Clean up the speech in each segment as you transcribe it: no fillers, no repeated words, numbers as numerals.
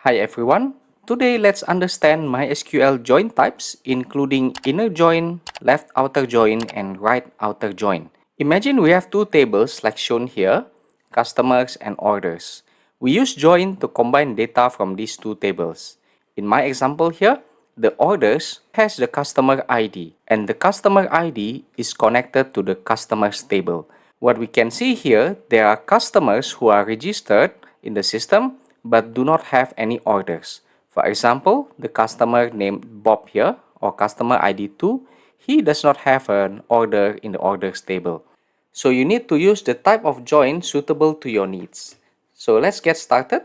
Hi everyone. Today let's understand MySQL join types including inner join, left outer join and right outer join. Imagine we have two tables like shown here, customers and orders. We use join to combine data from these two tables. In my example here, the orders has the customer ID and the customer ID is connected to the customers table. What we can see here, there are customers who are registered in the system but do not have any orders. For example, the customer named Bob here or customer ID 2, he does not have an order in the orders table. So you need to use the type of join suitable to your needs. So let's get started.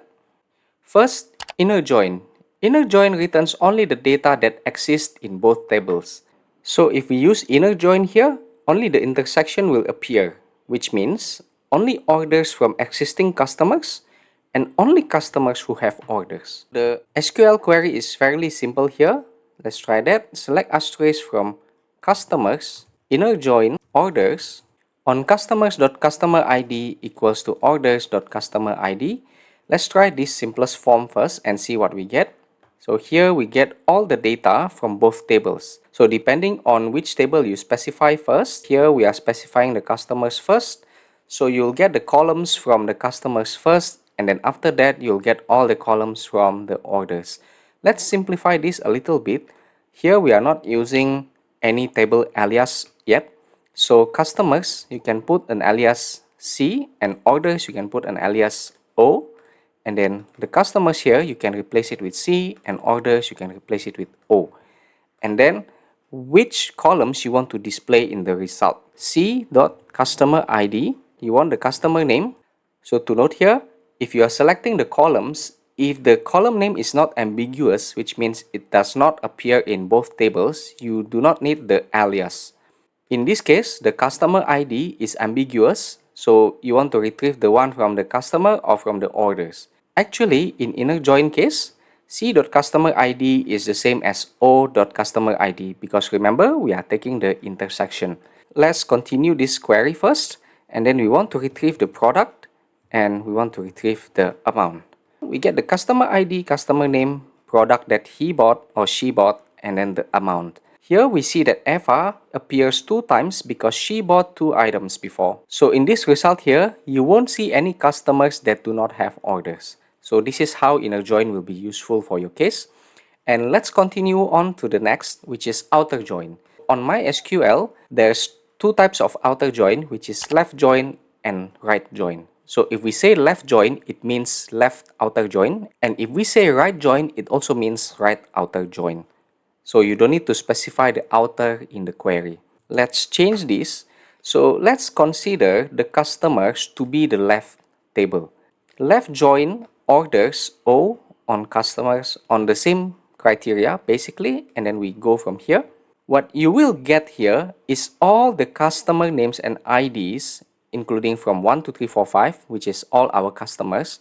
First, inner join. Inner join returns only the data that exists in both tables. So if we use inner join here, only the intersection will appear, which means only orders from existing customers and only customers who have orders. The SQL query is fairly simple here. Let's try that. Select asterisk from customers, inner join, orders. On customers.customerID equals to orders.customerID. Let's try this simplest form first and see what we get. So here we get all the data from both tables. So depending on which table you specify first, here we are specifying the customers first. So you'll get the columns from the customers first, and then after that you'll get all the columns from the orders. Let's simplify this a little bit. Here we are not using any table alias yet. So customers, you can put an alias C, and orders you can put an alias O. And then the customers here, you can replace it with C, and orders, you can replace it with O. And then which columns you want to display in the result. C.customer ID, you want the customer name. So to note here, if you are selecting the columns, if the column name is not ambiguous, which means it does not appear in both tables, you do not need the alias. In this case, the customer ID is ambiguous, so you want to retrieve the one from the customer or from the orders. Actually, in inner join case, C.customerID is the same as O.customerID because remember, we are taking the intersection. Let's continue this query first, and then we want to retrieve the product and we want to retrieve the amount. We get the customer ID, customer name, product that he bought or she bought, and then the amount. Here we see that Eva appears 2 times because she bought 2 items before. So in this result here, you won't see any customers that do not have orders. So this is how inner join will be useful for your case. And let's continue on to the next, which is outer join. On MySQL, there's 2 types of outer join, which is left join and right join. So if we say left join, it means left outer join. And if we say right join, it also means right outer join. So you don't need to specify the outer in the query. Let's change this. So let's consider the customers to be the left table. Left join orders O on customers on the same criteria basically, and then we go from here. What you will get here is all the customer names and IDs, including from 1, 2, 3, 4, 5, which is all our customers.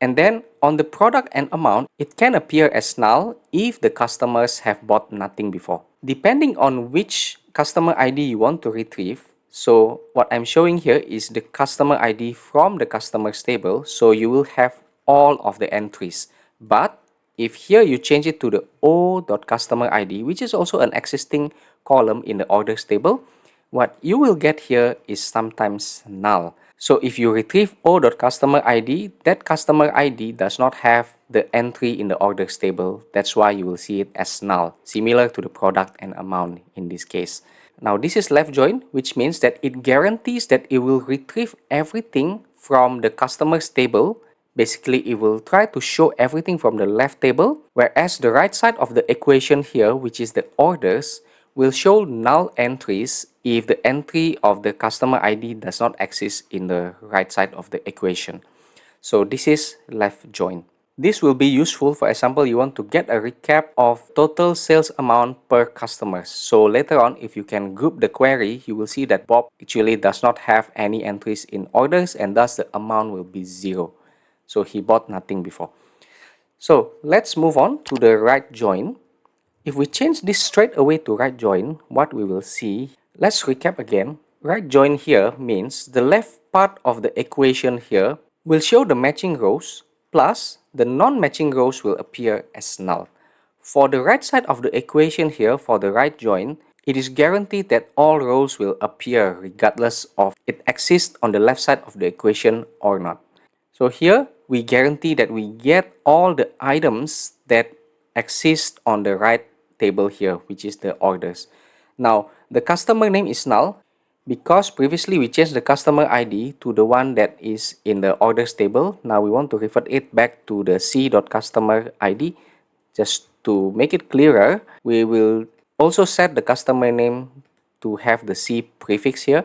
And then on the product and amount, it can appear as null if the customers have bought nothing before. Depending on which customer ID you want to retrieve, so what I'm showing here is the customer ID from the customers table, so you will have all of the entries. But if here you change it to the O.customer ID, which is also an existing column in the orders table, what you will get here is sometimes null. So if you retrieve O.customerID, that customer ID does not have the entry in the orders table. That's why you will see it as null, similar to the product and amount in this case. Now this is left join, which means that it guarantees that it will retrieve everything from the customers table. Basically, it will try to show everything from the left table, whereas the right side of the equation here, which is the orders, will show null entries if the entry of the customer ID does not exist in the right side of the equation. So this is left join. This will be useful, for example, you want to get a recap of total sales amount per customer. So later on, if you can group the query, you will see that Bob actually does not have any entries in orders, and thus the amount will be 0. So he bought nothing before. So let's move on to the right join. If we change this straight away to right join, what we will see, let's recap again. Right join here means the left part of the equation here will show the matching rows plus the non-matching rows will appear as null. For the right side of the equation here, for the right join, it is guaranteed that all rows will appear regardless of it exists on the left side of the equation or not. So here we guarantee that we get all the items that exist on the right table here, which is the orders. Now the customer name is null because previously we changed the customer ID to the one that is in the orders table. Now we want to revert it back to the c.customer ID. Just to make it clearer, we will also set the customer name to have the C prefix here,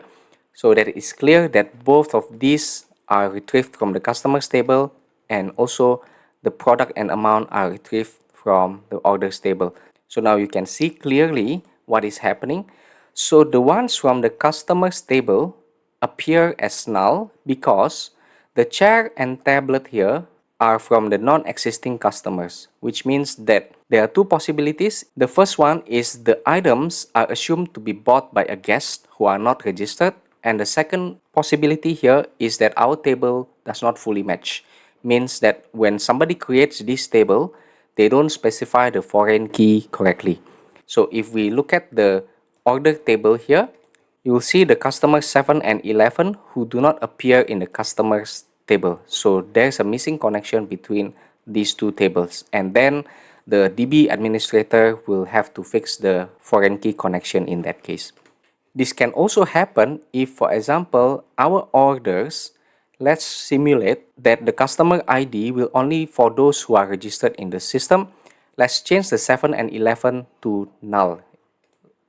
so that it's clear that both of these are retrieved from the customers table, and also the product and amount are retrieved from the orders table. So now you can see clearly what is happening. So the ones from the customers table appear as null because the chair and tablet here are from the non-existing customers, which means that there are two possibilities. The first one is the items are assumed to be bought by a guest who are not registered, and the second possibility here is that our table does not fully match. Means that when somebody creates this table, they don't specify the foreign key correctly. So if we look at the order table here, you will see the customers 7 and 11 who do not appear in the customers table. So there's a missing connection between these two tables, and then the DB administrator will have to fix the foreign key connection in that case. This can also happen if, for example, our orders, let's simulate that the customer ID will only for those who are registered in the system. Let's change the 7 and 11 to null.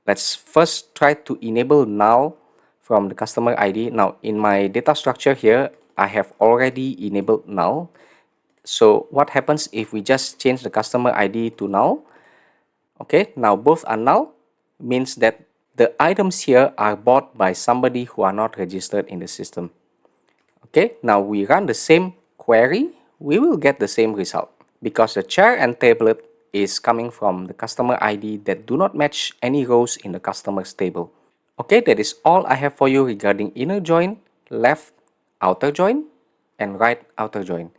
Let's first try to enable null from the customer ID. Now in my data structure here, I have already enabled null. So what happens if we just change the customer ID to null? Okay, now both are null, means that the items here are bought by somebody who are not registered in the system. Okay, now we run the same query, we will get the same result because the chair and tablet is coming from the customer ID that do not match any rows in the customers table. Okay, that is all I have for you regarding inner join, left outer join, and right outer join.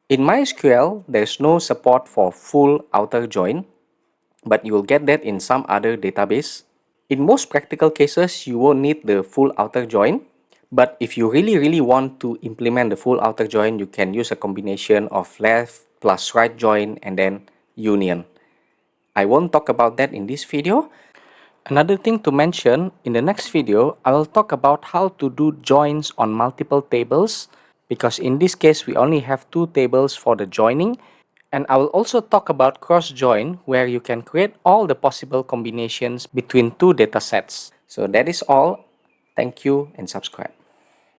In MySQL, there's no support for full outer join, but you will get that in some other database. In most practical cases, you won't need the full outer join, but if you really want to implement the full outer join, you can use a combination of left plus right join and then union. I won't talk about that in this video. Another thing to mention, in the next video, I will talk about how to do joins on multiple tables, because in this case we only have two tables for the joining. And I will also talk about cross-join, where you can create all the possible combinations between two datasets. So that is all. Thank you and subscribe.